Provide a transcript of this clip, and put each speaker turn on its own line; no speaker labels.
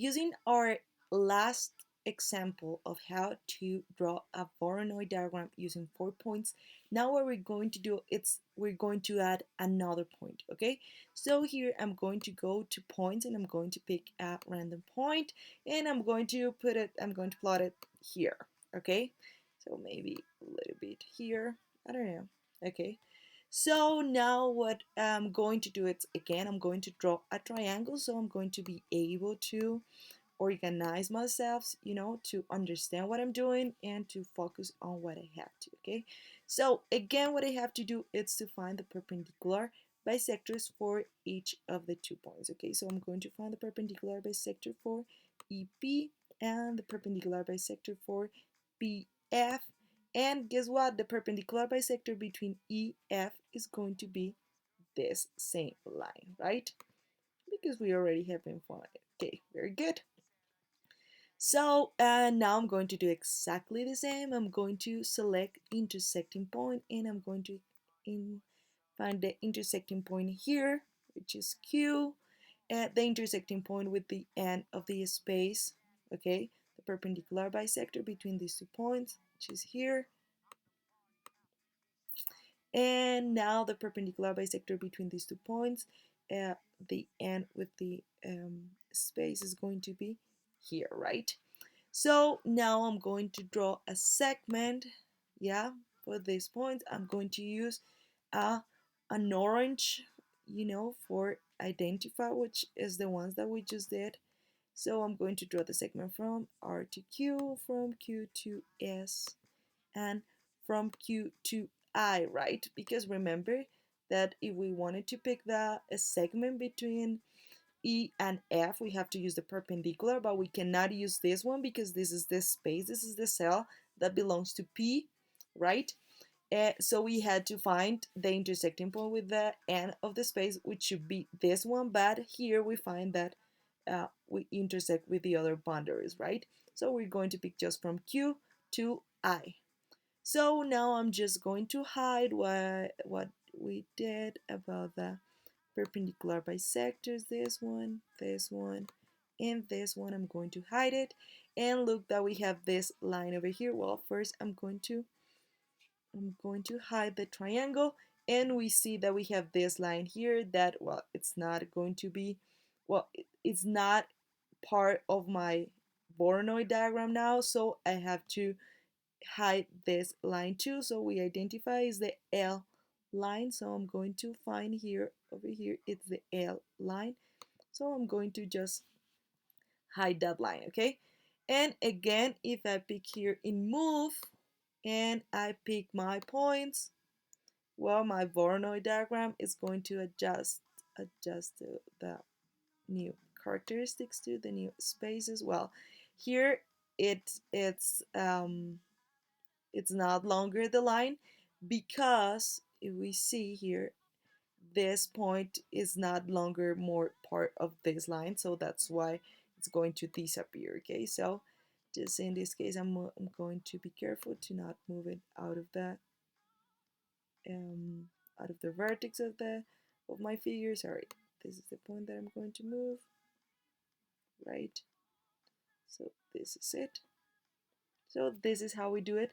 using our last example of how to draw a Voronoi diagram using 4 points, now what we're going to do is we're going to add another point, okay? So here I'm going to go to points and I'm going to pick a random point and I'm going to plot it here, okay? So maybe a little bit here, I don't know, okay? So now what I'm going to do is, again, I'm going to draw a triangle, so I'm going to be able to organize myself, to understand what I'm doing and to focus on what I have to, okay? So again, what I have to do is to find the perpendicular bisectors for each of the 2 points, okay? So I'm going to find the perpendicular bisector for EP and the perpendicular bisector for BF, and guess what? The perpendicular bisector between EF is going to be this same line, right? Because we already have been found it. Okay, very good. So now I'm going to do exactly the same. I'm going to select intersecting point and I'm going to find the intersecting point here, which is Q, at the intersecting point with the end of the space, okay? The perpendicular bisector between these 2 points, which is here. And now the perpendicular bisector between these 2 points, the end with the space is going to be here, right? So now I'm going to draw a segment, yeah, for this point. I'm going to use an orange, for identify which is the ones that we just did. So I'm going to draw the segment from R to Q, from Q to S, and from Q to I, right? Because remember that if we wanted to pick a segment between E and F, we have to use the perpendicular, but we cannot use this one because this is the space, this is the cell that belongs to P, right? So we had to find the intersecting point with the end of the space, which should be this one, but here we find that we intersect with the other boundaries, right? So we're going to pick just from Q to I. So now I'm just going to hide what we did about the perpendicular bisectors, this one, and this one. I'm going to hide it. And look that we have this line over here. Well, first I'm going to hide the triangle, and we see that we have this line here that, well, it's not going to be, well, it's not part of my Voronoi diagram now, so I have to hide this line too. So we identify is the L line, so I'm going to find here, over here, it's the L line, so I'm going to just hide that line, okay? And again, if I pick here in move and I pick my points, well, my Voronoi diagram is going to adjust the new characteristics to the new spaces. Well, here it's not longer the line, because if we see here, this point is not longer more part of this line, so that's why it's going to disappear, okay? So just in this case, I'm going to be careful to not move it um, out of the vertex of my figure. Sorry, this is the point that I'm going to move, right? So this is it. So this is how we do it.